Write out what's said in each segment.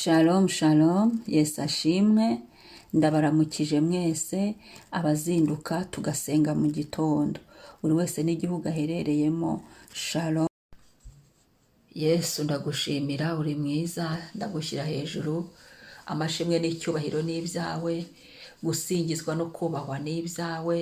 Shalom shalom, Yesu ashimwe, ndabaramukije mwese abazinduka tugasenga mu gitondo, buri wese n'igihugu aherereyemo. Shalom. Yesu ndagushimira, uri mwiza, ndagushyira hejuru, amashimwe n'icyubahiro n'ibyawe, gusingizwa no kubahwa n'ibyawe.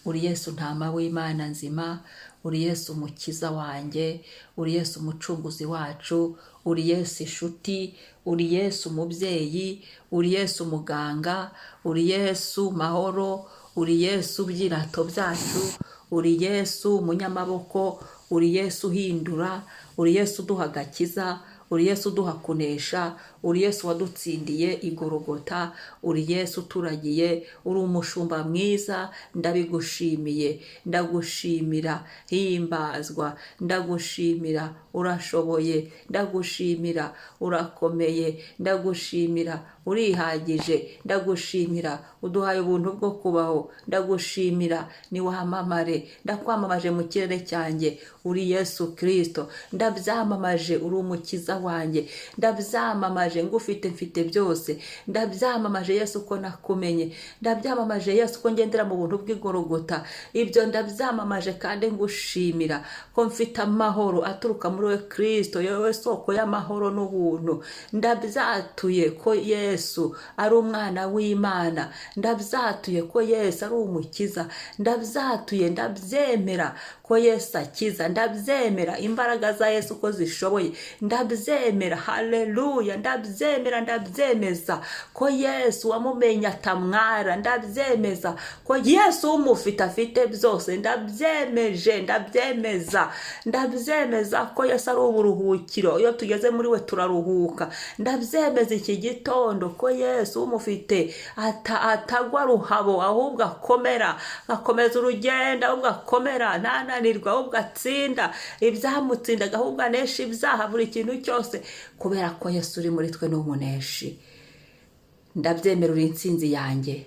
Uri Yesu ntama w'Imana nzima, uri Yesu umukiza wanjye, uri Yesu umucunguzi wacu, uri Yesu inshuti, uri Yesu umubyeyi, uri Yesu umuganga, uri Yesu mahoro, uri Yesu byirato byacu, uri Yesu umunyamaboko, uri Yesu uhindura, uri Yesu uduha agakiza, uri Yesu uduha kunesha, uri Yesu wadutsindiye igorogota, uri Yesu uturagiye, uri umushumba mwiza. Ndabigushimiye, ndagushimira, himbazwa, ndagushimira, urashoboye, ndagushimira, urakomeye, ndagushimira, urihagije, ndagushimira, uduhaye ubuntu bwo kubaho, ndagushimira, niwamamare, ndakwamamaje mu kirere cyanjye, uri Yesu Kristo, ndabyamamaje, uri umukiza wanjye, ndabyamamaje ngufite mfite byose, ndabyamamaje Yesu ko nakumenye, ndabyamamaje Yesu ko ngendera mu buntu bw'igorogota, ibyo ndabyamamaje kandi ngushimira ko mfite amahoro aturuka muri we Kristo, yewe soko y'amahoro n'ubuntu. Ndabyatuye ko Yesu ari umwana w'Imana, ndabyatuye ko Yesu ari umukiza, ndabyatuye, ndabyemera ko Yesu akiza, ndabyemera imbaraga za Yesu ko zishoboye, ndabyemera, haleluya, ndabyemera, ndabyemeza ko Yesu wamumenye atamwara, ndabyemeza ko Yesu umufite afite byose, ndabyemeje, ndabyemeza ko Yesu ari uburuhukiro, iyo tugeze muri we turaruhuka. Ndabyemeza iki gitondo ko Yesu umufite atagwa ruhabo, ahubwo akomeza urugendo, ahubwo akomera, ntananirwa, ahubwo atsinda ibyamutsindaga, ahubwo anesha ibyaha, buri kintu cyose, kubera ko Yesu uri muri twe n'umuneshi. Ndabyemera, uri intsinzi yanjye,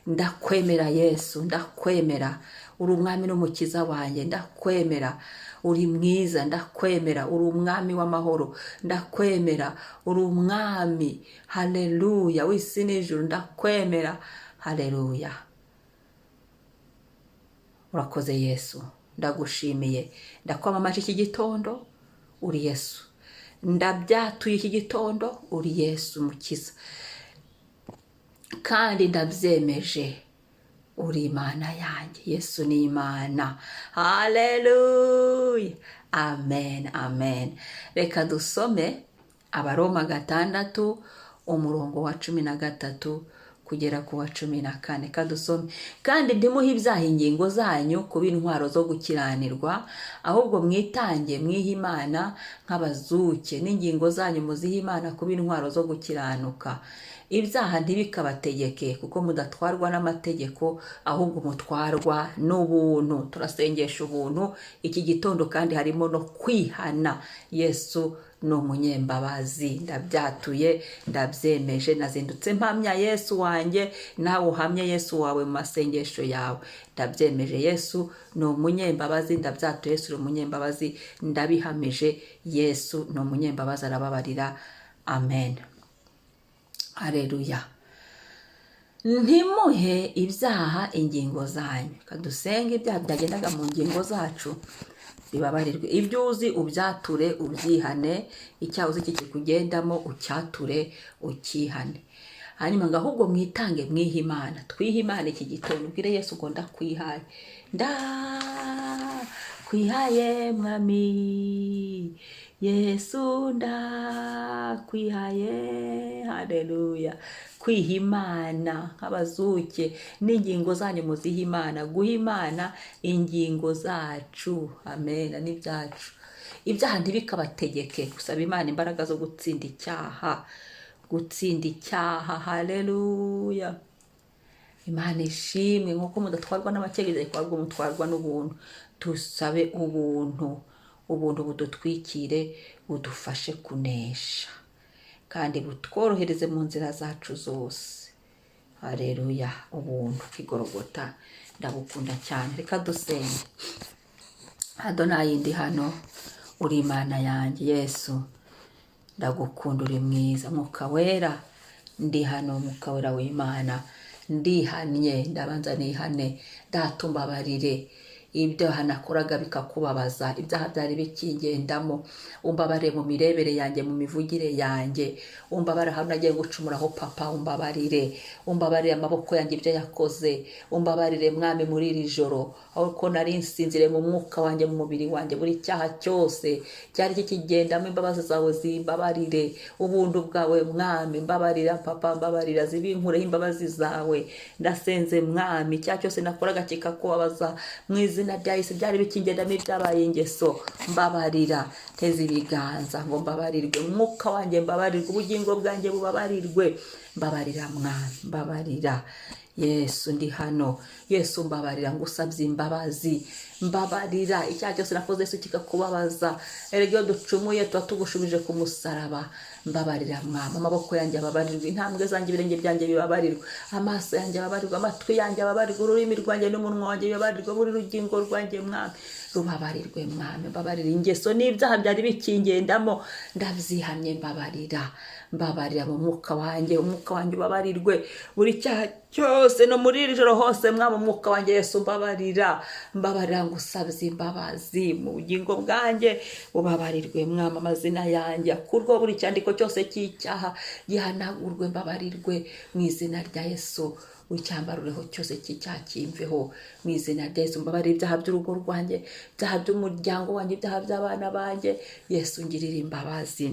ndakwemera Yesu, ndakwemera, uri umwami n'umukiza wanjye, ndakwemera, uri mwiza, ndakwemera, uri umwami w'amahoro, ndakwemera, uri umwami, haleluya, w'isi n'ijuru, ndakwemera, haleluya. Urakoze Yesu, ndagushimiye, ndakwamamaje iki gitondo, uri Yesu, ndabyatuye iki gitondo, uri Yesu umukiza, kandi ndabyemeje, uri Imana yanjye. Yesu ni Imana, haleluya, amen amen. Reka dusome Abaroma 6 umurongo wa 13 kugera ku wa 14. Kadusome: kandi ndimuhe ibyaha ingingo zanyu kuba intwaro zo gukiranirwa, ahubwo mwitange mwihe Imana nk'abazuke, n'ingingo zanyu muzihe Imana kuba intwaro zo gukiranuka. Ibyaha ntibikabategeke, kuko mudatwarwa n'amategeko, ahubwo mutwarwa n'ubuntu. Turasengesha ubuntu iki gitondo, kandi harimo no kwihana. Yesu ni umunyembabazi, ndabyatuye, ndabyemeje, nazindutse mpamya Yesu wanjye, nawe uhamye Yesu wawe mu masengesho yawe. Ndabyemeje, Yesu ni umunyembabazi, ndabyatuye, Yesu ni umunyembabazi, ndabihamije, Yesu ni umunyembabazi, arababarira, amen. Haleluya. Ntimuhe ibyaha ingingo zanyu. Kadusenge ibyaha byagendaga mu ngingo zacu bibabarirwe. Ibyo uzi ubyature, ubyihane. Icyaha uzi kikugendamo ucyature, ukihane. Hanyuma ngo ahubwo mwitange mwihe Imana. Twihe Imana iki gitondo, ubwire Yesu ngo ndakwihaye, ndakwihaye mwami Yesu, ndakwihaye, haleluya. Kwiha Imana nk'abazuke, n'ingingo zanyu muzihe Imana. Guha Imana ingingo zacu, amen, n'ibyacu. Ibyaha ntibikabategeke, gusaba Imana imbaraga zo gutsinda icyaha, haleluya. Imana ishimwe, nk'uko mudatwarwa n'amategeko, ahubwo mutwarwa n'ubuntu. Tusabe ubuntu budutwikire, budufashe kunesha, kandi butworohereze mu nzira zacu zose, haleluya. Ubuntu bw'igorogota ndabukunda cyane. Reka dusenge. Adonai ndi hano, uri Imana yanjye Yesu, ndagukunda uri mwiza. Mwuka wera ndi hano, mwuka wera w'Imana ndihanye, ndabanza nihane. Data umbabarire ibyaha nakoraga bikakubabaza, ibyaha byari bikingendamo, umbabare mu mirebere yanjye, mu mivugire yanjye, umbabare aho nagiye gucumuraho papa, umbabarire, umbabarire amaboko yanjye ibyo yakoze, umbabarire mwami muri iri joro, aho ko nari nsinzire mu mwuka wanjye, mu mubiri wanjye, buri cyaha cyose cyari kikigendamo, imbabazi zawe zimbabarire, ubuntu bwawe mwami, mbabarira papa, mbabarira, zibinkureho imbabazi zawe, ndasenze mwami, icyaha cyose nakoraga kikakubabaza mu izina rya Yesu, byari bikingendamo ibyabaye ingeso, mbabarira, teza ibiganza ngo mbabarirwe, umwuka wanjye mbabarirwe, ubugingo bwanjye bubabarirwe, mbabarira mwami, mbabarira Yesu, ndi hano Yesu, mbabarira, ngusabye imbabazi, mbabarira icyaha cyose nakoze Yesu kikakubabaza. Erega iyo ducumuye tuba tugushubije ku musaraba, mbabarira mwami, amaboko yanjye ababarirwe, intambwe zanjye, ibirenge byanjye bibabarirwe, amaso yanjye ababarirwe, amatwi yanjye ababarirwe, ururimi rwanjye n'umunwa wanjye bibabarirwe, buri rugingo rwanjye mwami rubabarirwe mwami, mbabarira ingeso n'ibyaha byari bikingendamo, ndabyihamye, mbabarira, mbabarira mu mwuka wanjye, umwuka wanjye ubabarirwe, buri cyaha cyose no muri iri joro hose mwami, umwuka wanjye Yesu mbabarira, mbabarira, ngusabye imbabazi, mu bugingo bwanjye ubabarirwe mwami, amazina yanjye akurwaho, buri cyandiko cyose cy'icyaha gihanagurwe, mbabarirwe mu izina rya Yesu, ucyambarureho cyose cy'icyaha kimveho mu izina rya Yesu, mbabarira ibyaha by'urugo rwanjye, ibyaha by'umuryango wanjye, ibyaha by'abana banjye, Yesu ngirira imbabazi.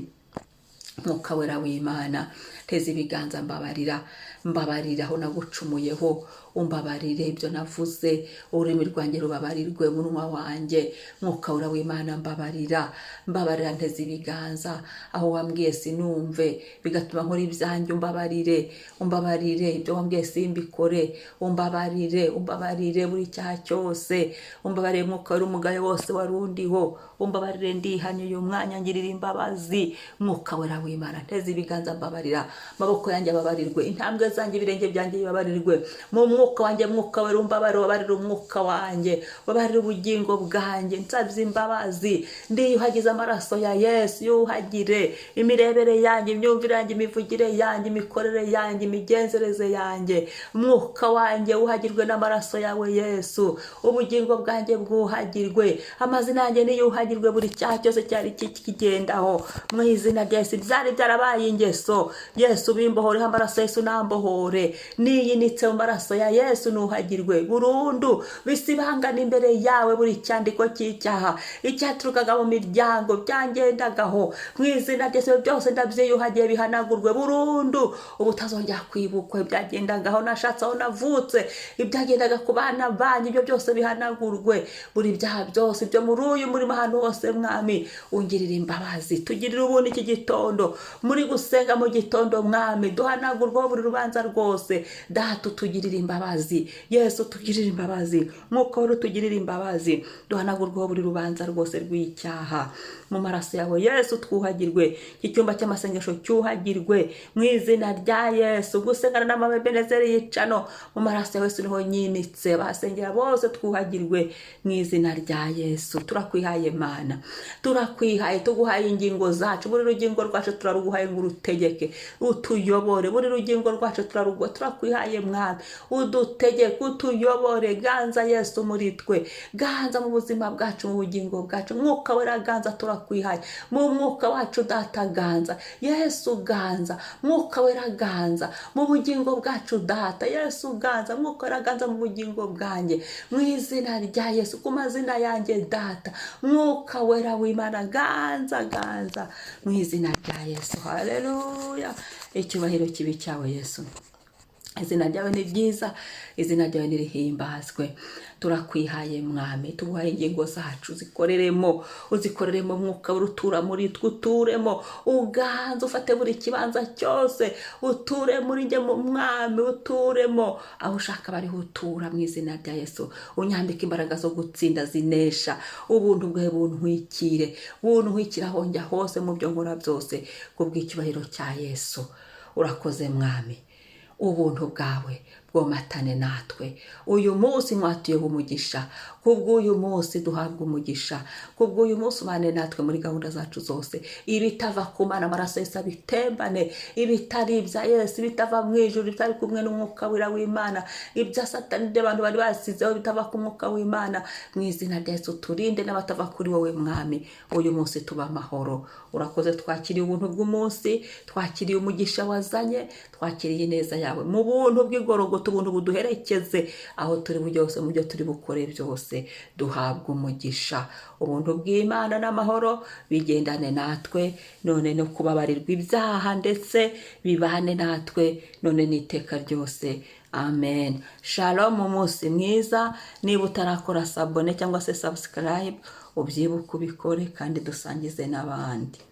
Mwuka wera w'Imana teza ibiganza, mbabarira, mbabarira aho nagucumuyeho, umbabarire ibyo navuze, ururimi rwanjye rubabarirwe, umunwa wanjye, mwuka wera w'Imana mbabarira, mbabarira, nteza ibiganza aho wambwiye sinumve bigatuma nkora ibyanjye, umbabarire, umbabarire ibyo wambwiye simbikore, umbabarire, umbabarire buri cyaha cyose, umbabarire mwuka wera umugayo wose warundiho, umbabarire, ndihanye uyu mwanya, ngirira imbabazi, mwuka wera w'Imana nteza ibiganza, mbabarira, amaboko yanjye ababarirwe, intambwe zanjye, ibirenge byanjye bibabarirwe, mu mwuka wanjye, mwuka wera umbabarire, ubabarire umwuka wanjye, ubabarire ubugingo bwanjye, nsabye imbabazi, ndiyuhagize amaraso ya Yesu, yuhagire imirebere yanjye, imyumvire yanjye, imivugire yanjye, imikorere yanjye, imigenzereze yanjye, umwuka wanjye uhagirwe n'amaraso yawe Yesu, ubugingo bwanjye bwuhagirwe, amazina yanjye niyuhagirwe, buri cyaha cyose cyari kikigendaho mu izina rya Yesu, byari byarabaye ingeso, Yesu bimbohoreho amaraso Yesu, nambohore, niyinitse mu maraso ya Yesu, nuhagirwe burundu, bisibangana imbere yawe buri cyandiko cy'icyaha, icyaturukaga mu miryango byangendagaho, mu izina rya Yesu byose ndabyiyuhagiye, bihanagurwe burundu, ubutazongera kwibukwa, byagendagaho nashatse, aho navutse, ibyagendaga ku bana banyu, ibyo byose bihanagurwe, buri byaha byose byo muri uyu murimo, ahantu hose mwami ungirira imbabazi, tugirira ubundi iki gitondo, muri gusenga mu gitondo mwami, duhanagurwaho buri rubanza rwose, data utugirira imbabazi, Yesu tugirira imbabazi, mwuka wera utugirira imbabazi, duhanagurwaho buri rubanza rwose rw'icyaha, mu maraso yawe Yesu twuhagirwe, iki cyumba cy'amasengesho cyuhagirwe mu izina rya Yesu, gusengana n'amabebenezeri y'icano, mu maraso yawe Yesu niho nyinitse, basengera bose twuhagirwe mu izina rya Yesu. Turakwihaye Mana, turakwihaye, tuguhaye ingingo zacu, buri rugingo rwacu turaruguhaye ngo urutegeke, utuyobore, buri rugingo rwacu turakwihaye Mwana, udutegeke, utuyobore, ganza Yesu muri twe, ganza mu buzima bwacu, mu bugingo bwacu, mwuka wera ganza, turakwihaye mu mwuka wacu data, ganza Yesu, ganza mwuka wera, ganza mu bugingo bwacu data, Yesu ganza, mwuka wera ganza mu bugingo bwanjye, mu izina rya Yesu, ku mazina yanjye data, mwuka wera w'Imana ganza, ganza mu izina rya Yesu. Haleluya, icyubahiro kibi cyawe Yesu, izina ryawe ni ryiza, izina ryawe nirihimbazwe, turakwihaye Mwami, tuguhaye ingingo zacu, uzikoreremo mwuka urutura muri twe, uturemo, uganza, ufate buri kibanza cyose, uture muri nge Mwami, uturemo aho ushaka bariho, utura mu izina rya Yesu, unyambike imbaraga zo gutsinda zinesha, ubuntu bwawe buntwikire, aho njya hose, mu byo nkora byose, kubw'icyubahiro cya Yesu. Urakoze Mwami, ubuntu bwawe bwomatane natwe. Uyu munsi mwatuyeho umugisha, kubw'uyu munsi duhabwa umugisha, kubw'uyu munsi ubane natwe muri gahunda zacu zose. Ibitava ku Mana amaraso Yesu bitembane, ibitari ibya Yesu bitava mu ijuru, bitari kumwe n'umwuka wera w'Imana, ibya Satani abantu bari basizeho bitava ku mwuka w'Imana. Mu izina rya Yesu turinde n'abatava kuri wowe Mwami. Uyu munsi tuba amahoro. Urakoze, twakiriye ubuntu bw'umunsi, twakiriye umugisha wazanye, twakiriye neza yawe mu buntu bw'igorogota, ubuntu buduherekeze aho turi byose, mu byo turi bukore byose duhabwa umugisha. Ubuntu bw'Imana n'amahoro bigendane natwe none no kubabarirwa ibyaha ndetse bibane natwe none n'iteka ryose. Amen. Shalom, umunsi mwiza. Niba utarakora sabone cyangwa se subscribe, ubyibuke ubikore kandi dusangize n'abandi.